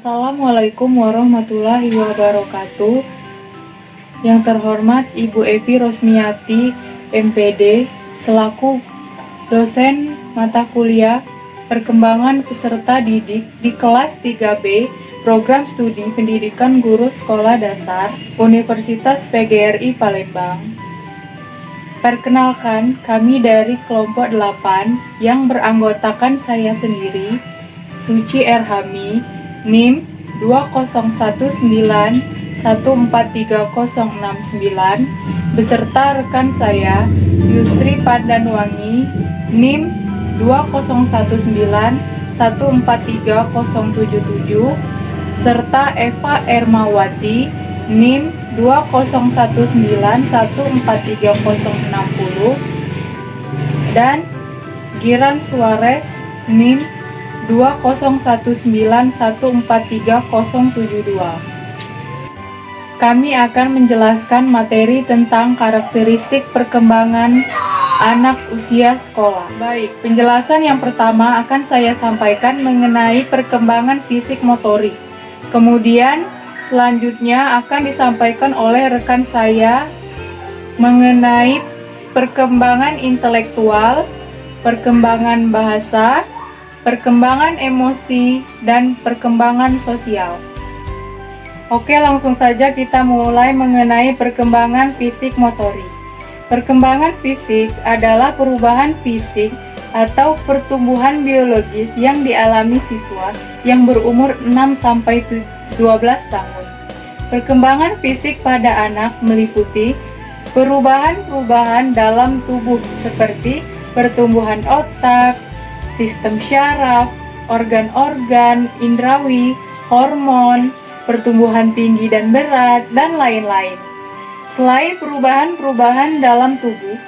Assalamualaikum warahmatullahi wabarakatuh. Yang terhormat Ibu Evi Rosmiati, MPD, selaku dosen mata kuliah Perkembangan Peserta Didik di kelas 3B Program Studi Pendidikan Guru Sekolah Dasar Universitas PGRI Palembang. Perkenalkan, kami dari kelompok 8 yang beranggotakan saya sendiri, Suci Erhami, NIM 2019143069, beserta rekan saya Yusri Pandanwangi, NIM 2019143077, serta Eva Ermawati, NIM 2019143060, dan Giran Suarez, NIM 2019143072. Kami akan menjelaskan materi tentang karakteristik perkembangan anak usia sekolah. Baik, penjelasan yang pertama akan saya sampaikan mengenai perkembangan fisik motorik. Kemudian selanjutnya akan disampaikan oleh rekan saya mengenai perkembangan intelektual, perkembangan bahasa, perkembangan emosi, dan perkembangan sosial. Oke, langsung saja kita mulai mengenai perkembangan fisik motorik. Perkembangan fisik adalah perubahan fisik atau pertumbuhan biologis yang dialami siswa yang berumur 6-12 tahun. Perkembangan fisik pada anak meliputi perubahan-perubahan dalam tubuh seperti pertumbuhan otak, sistem syaraf, organ-organ indrawi, hormon, pertumbuhan tinggi dan berat, dan lain-lain. Selain perubahan-perubahan dalam tubuh,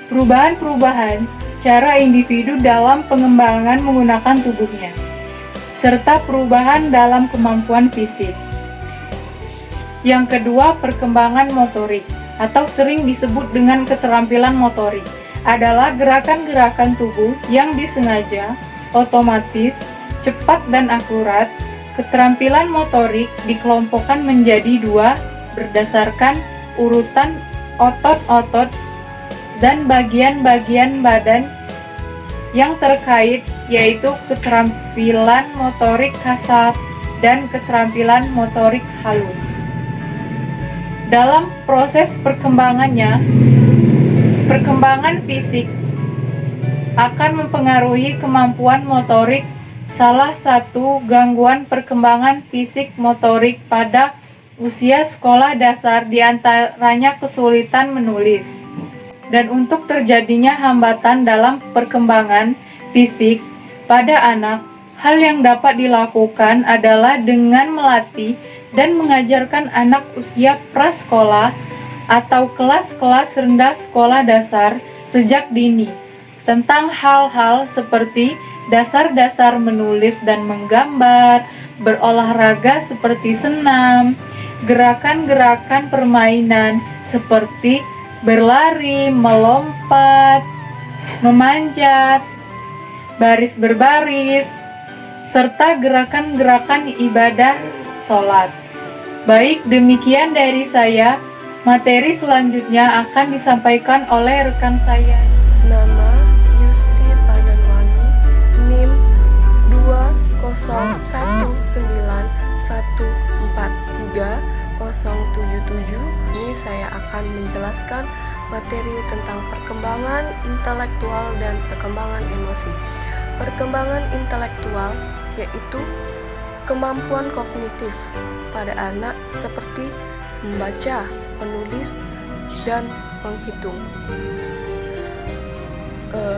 perubahan-perubahan cara individu dalam pengembangan menggunakan tubuhnya, serta perubahan dalam kemampuan fisik. Yang kedua, perkembangan motorik, atau sering disebut dengan keterampilan motorik, adalah gerakan-gerakan tubuh yang disengaja, otomatis, cepat dan akurat. Keterampilan motorik dikelompokkan menjadi dua berdasarkan urutan otot-otot dan bagian-bagian badan yang terkait, yaitu keterampilan motorik kasar dan keterampilan motorik halus. Dalam proses perkembangannya, perkembangan fisik akan mempengaruhi kemampuan motorik. Salah satu gangguan perkembangan fisik motorik pada usia sekolah dasar diantaranya kesulitan menulis. Dan untuk terjadinya hambatan dalam perkembangan fisik pada anak, hal yang dapat dilakukan adalah dengan melatih dan mengajarkan anak usia prasekolah atau kelas-kelas rendah sekolah dasar sejak dini tentang hal-hal seperti dasar-dasar menulis dan menggambar, berolahraga seperti senam, gerakan-gerakan permainan seperti berlari, melompat, memanjat, baris berbaris, serta gerakan-gerakan ibadah sholat. Baik, demikian dari saya. Materi selanjutnya akan disampaikan oleh rekan saya. Nama Yusri Pandanwangi, NIM 2019143077. Ini saya akan menjelaskan materi tentang perkembangan intelektual dan perkembangan emosi. Perkembangan intelektual yaitu kemampuan kognitif pada anak seperti membaca, menulis, dan menghitung.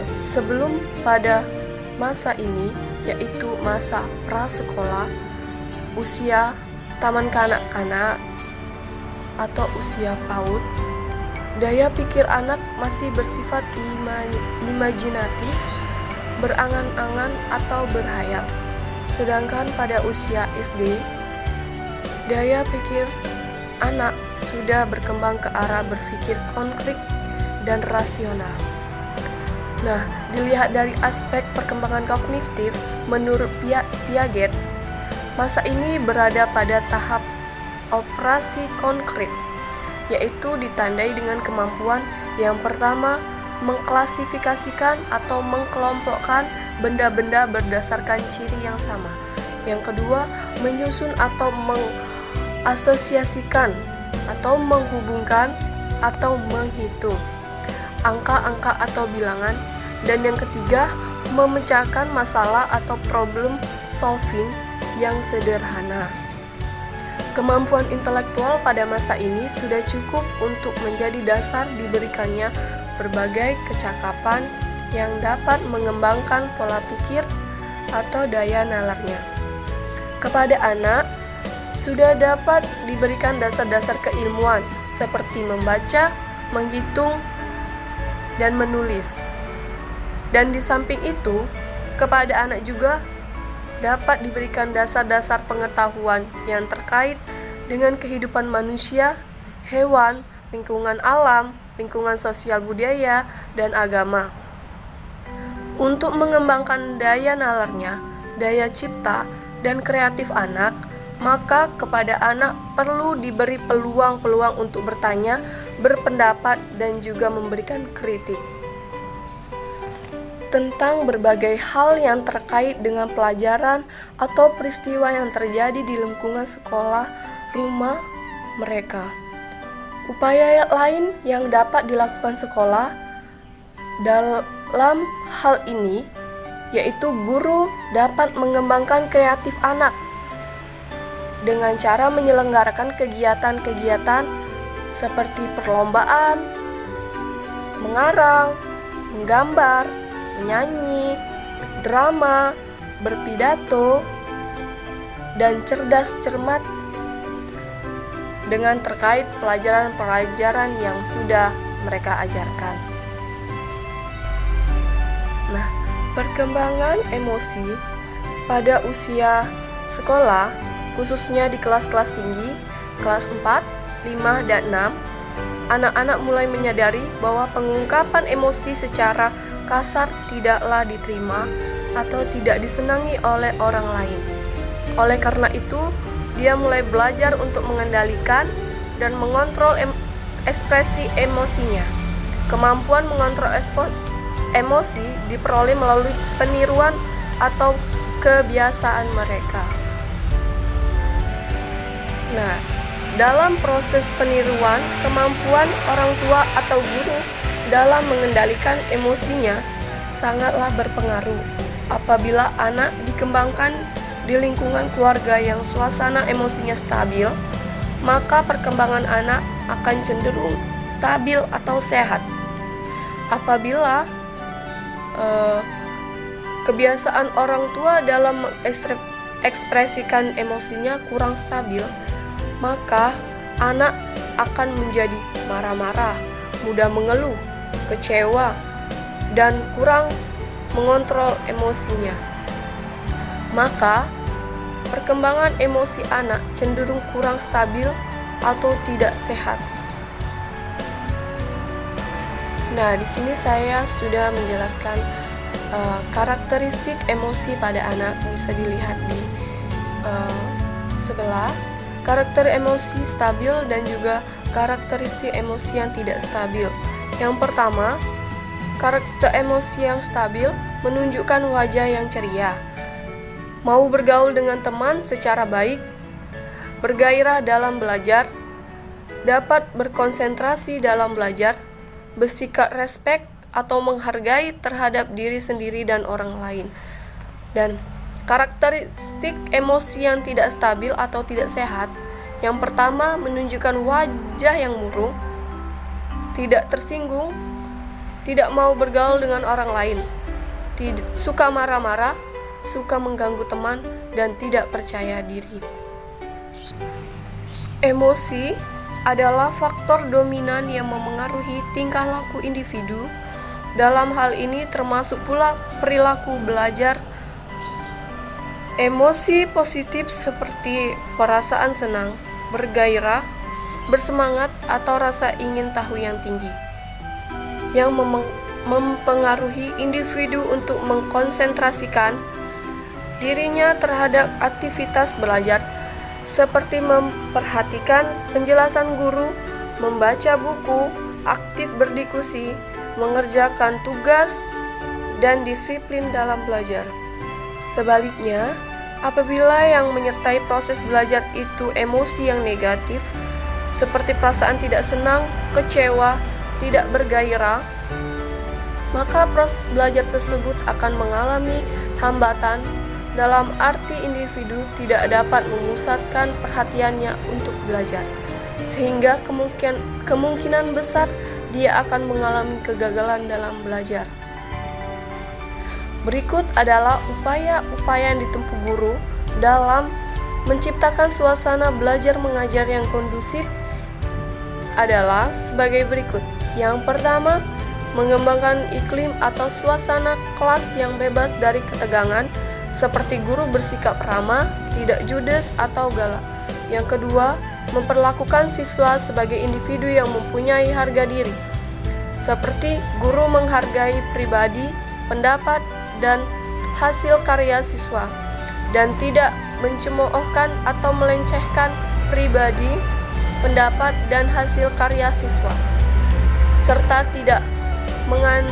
Sebelum pada masa ini, yaitu masa prasekolah, usia taman kanak-kanak atau usia PAUD, daya pikir anak masih bersifat imajinatif, berangan-angan atau berhayal. Sedangkan pada usia SD, daya pikir anak sudah berkembang ke arah berpikir konkret dan rasional. Nah, dilihat dari aspek perkembangan kognitif, menurut Piaget, Masa ini berada pada tahap operasi konkret, yaitu ditandai dengan kemampuan yang pertama mengklasifikasikan atau mengkelompokkan benda-benda berdasarkan ciri yang sama. Yang kedua, menyusun atau mengasosiasikan atau menghubungkan atau menghitung angka-angka atau bilangan. Dan yang ketiga, memecahkan masalah atau problem solving yang sederhana. Kemampuan intelektual pada masa ini sudah cukup untuk menjadi dasar diberikannya berbagai kecakapan yang dapat mengembangkan pola pikir atau daya nalarnya. Kepada anak, sudah dapat diberikan dasar-dasar keilmuan seperti membaca, menghitung, dan menulis. Dan di samping itu, kepada anak juga dapat diberikan dasar-dasar pengetahuan yang terkait dengan kehidupan manusia, hewan, lingkungan alam, lingkungan sosial budaya, dan agama. Untuk mengembangkan daya nalarnya, daya cipta, dan kreatif anak, maka kepada anak perlu diberi peluang-peluang untuk bertanya, berpendapat, dan juga memberikan kritik tentang berbagai hal yang terkait dengan pelajaran atau peristiwa yang terjadi di lingkungan sekolah, rumah mereka. Upaya lain yang dapat dilakukan sekolah dalam hal ini yaitu guru dapat mengembangkan kreatif anak dengan cara menyelenggarakan kegiatan-kegiatan seperti perlombaan, mengarang, menggambar, menyanyi, drama, berpidato, dan cerdas cermat dengan terkait pelajaran-pelajaran yang sudah mereka ajarkan. Nah, perkembangan emosi pada usia sekolah, khususnya di kelas-kelas tinggi, kelas 4, 5, dan 6, anak-anak mulai menyadari bahwa pengungkapan emosi secara kasar tidaklah diterima atau tidak disenangi oleh orang lain. Oleh karena itu, dia mulai belajar untuk mengendalikan dan mengontrol ekspresi emosinya. Kemampuan mengontrol emosi diperoleh melalui peniruan atau kebiasaan mereka. Nah, dalam proses peniruan, kemampuan orang tua atau guru dalam mengendalikan emosinya sangatlah berpengaruh. Apabila anak dikembangkan di lingkungan keluarga yang suasana emosinya stabil, maka perkembangan anak akan cenderung stabil atau sehat. Apabila kebiasaan orang tua dalam mengekspresikan emosinya kurang stabil, maka anak akan menjadi marah-marah, mudah mengeluh, kecewa, dan kurang mengontrol emosinya. Maka, perkembangan emosi anak cenderung kurang stabil atau tidak sehat. Nah, di sini saya sudah menjelaskan karakteristik emosi pada anak, bisa dilihat di sebelah. Karakter emosi stabil dan juga karakteristik emosi yang tidak stabil. Yang pertama, karakter emosi yang stabil menunjukkan wajah yang ceria, mau bergaul dengan teman secara baik, bergairah dalam belajar, dapat berkonsentrasi dalam belajar, bersikap respek atau menghargai terhadap diri sendiri dan orang lain. Dan karakteristik emosi yang tidak stabil atau tidak sehat, yang pertama menunjukkan wajah yang murung, tidak tersinggung, tidak mau bergaul dengan orang lain, suka marah-marah, suka mengganggu teman, dan tidak percaya diri. Emosi adalah faktor dominan yang memengaruhi tingkah laku individu. Dalam hal ini termasuk pula perilaku belajar. Emosi positif seperti perasaan senang, bergairah, bersemangat, atau rasa ingin tahu yang tinggi, yang mempengaruhi individu untuk mengkonsentrasikan dirinya terhadap aktivitas belajar seperti memperhatikan penjelasan guru, membaca buku, aktif berdiskusi, mengerjakan tugas, dan disiplin dalam belajar. Sebaliknya, apabila yang menyertai proses belajar itu emosi yang negatif, seperti perasaan tidak senang, kecewa, tidak bergairah, maka proses belajar tersebut akan mengalami hambatan dalam arti individu tidak dapat memusatkan perhatiannya untuk belajar, sehingga kemungkinan besar dia akan mengalami kegagalan dalam belajar. Berikut adalah upaya-upaya yang ditempuh guru dalam menciptakan suasana belajar mengajar yang kondusif adalah sebagai berikut. Yang pertama, mengembangkan iklim atau suasana kelas yang bebas dari ketegangan, seperti guru bersikap ramah, tidak judes atau galak. Yang kedua, memperlakukan siswa sebagai individu yang mempunyai harga diri, seperti guru menghargai pribadi, pendapat, dan hasil karya siswa, dan tidak mencemoohkan atau melecehkan pribadi, pendapat, dan hasil karya siswa, serta tidak mengemaskan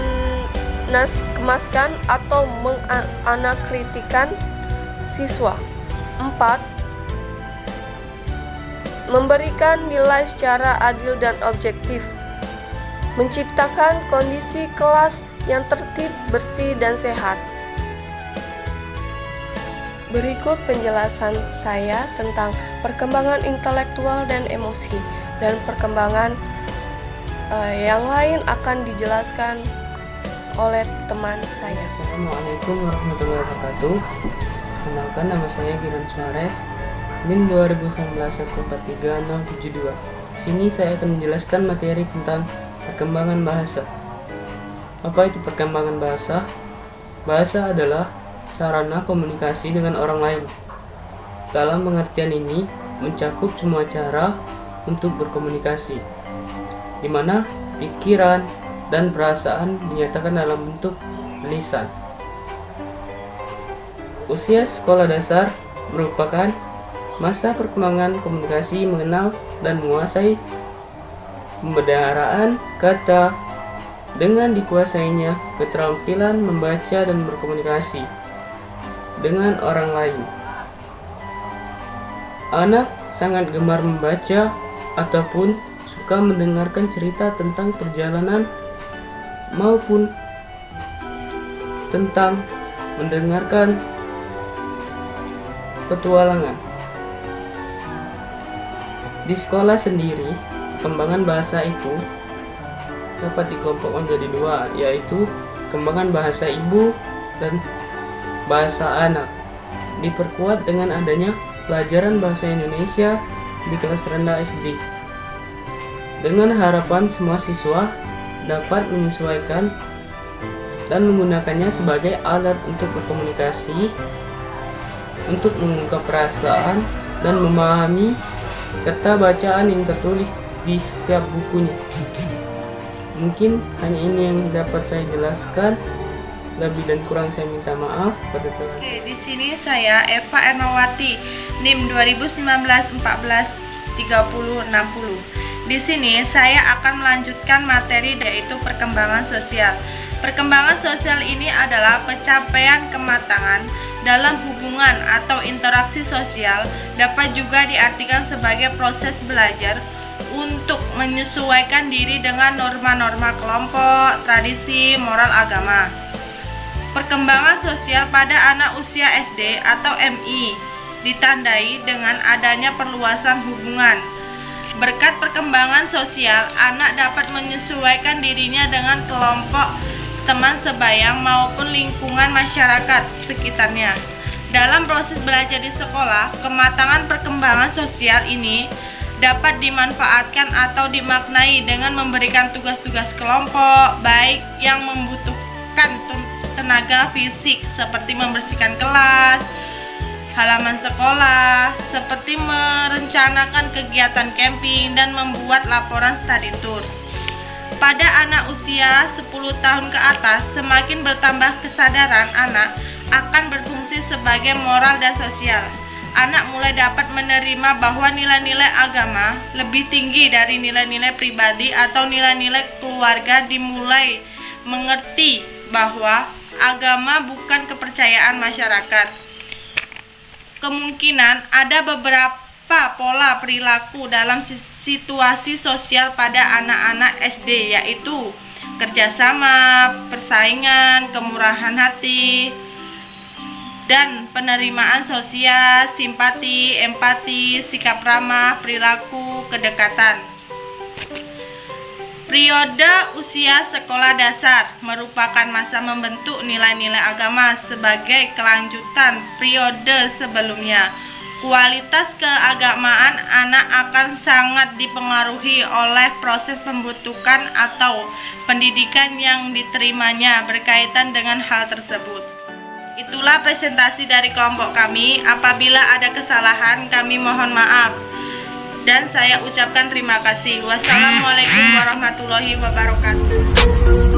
atau menganakritikan siswa. 4. Memberikan nilai secara adil dan objektif, menciptakan kondisi kelas yang tertib, bersih, dan sehat. Berikut penjelasan saya tentang perkembangan intelektual dan emosi, dan perkembangan yang lain akan dijelaskan oleh teman saya. Assalamualaikum warahmatullahi wabarakatuh. Kenalkan, nama saya Giran Suarez, NIM 2019143072. Sini saya akan menjelaskan materi tentang perkembangan bahasa. Apa itu perkembangan bahasa? Bahasa adalah sarana komunikasi dengan orang lain. Dalam pengertian ini mencakup semua cara untuk berkomunikasi, di mana pikiran dan perasaan dinyatakan dalam bentuk lisan. Usia sekolah dasar merupakan masa perkembangan komunikasi, mengenal dan menguasai pembendaharaan kata dengan dikuasainya keterampilan membaca dan berkomunikasi dengan orang lain. Anak sangat gemar membaca ataupun suka mendengarkan cerita tentang perjalanan maupun tentang mendengarkan petualangan. Di sekolah sendiri, perkembangan bahasa itu dapat dikelompokkan menjadi dua, yaitu perkembangan bahasa ibu dan bahasa anak. Diperkuat dengan adanya pelajaran bahasa Indonesia di kelas rendah SD, dengan harapan semua siswa dapat menyesuaikan dan menggunakannya sebagai alat untuk berkomunikasi, untuk mengungkap perasaan dan memahami serta bacaan yang tertulis di setiap bukunya. Mungkin hanya ini yang dapat saya jelaskan. Lebih dan kurang saya minta maaf pada teman. Di sini saya Eva Ernawati, NIM 2019143060. Di sini saya akan melanjutkan materi, yaitu perkembangan sosial. Perkembangan sosial ini adalah pencapaian kematangan dalam hubungan atau interaksi sosial, dapat juga diartikan sebagai proses belajar untuk menyesuaikan diri dengan norma-norma kelompok, tradisi, moral agama. Perkembangan sosial pada anak usia SD atau MI ditandai dengan adanya perluasan hubungan. Berkat perkembangan sosial, anak dapat menyesuaikan dirinya dengan kelompok teman sebayang maupun lingkungan masyarakat sekitarnya. Dalam proses belajar di sekolah, kematangan perkembangan sosial ini dapat dimanfaatkan atau dimaknai dengan memberikan tugas-tugas kelompok, baik yang membutuhkan tenaga fisik seperti membersihkan kelas, halaman sekolah, seperti merencanakan kegiatan camping dan membuat laporan study tour. Pada anak usia 10 tahun ke atas, semakin bertambah kesadaran anak akan berfungsi sebagai moral dan sosial. Anak mulai dapat menerima bahwa nilai-nilai agama lebih tinggi dari nilai-nilai pribadi atau nilai-nilai keluarga, dimulai mengerti bahwa agama bukan kepercayaan masyarakat. Kemungkinan ada beberapa pola perilaku dalam situasi sosial pada anak-anak SD, yaitu kerjasama, persaingan, kemurahan hati, dan penerimaan sosial, simpati, empati, sikap ramah, perilaku, kedekatan. Periode usia sekolah dasar merupakan masa membentuk nilai-nilai agama sebagai kelanjutan periode sebelumnya. Kualitas keagamaan anak akan sangat dipengaruhi oleh proses pembentukan atau pendidikan yang diterimanya berkaitan dengan hal tersebut. Itulah presentasi dari kelompok kami. Apabila ada kesalahan, kami mohon maaf. Dan saya ucapkan terima kasih. Wassalamualaikum warahmatullahi wabarakatuh.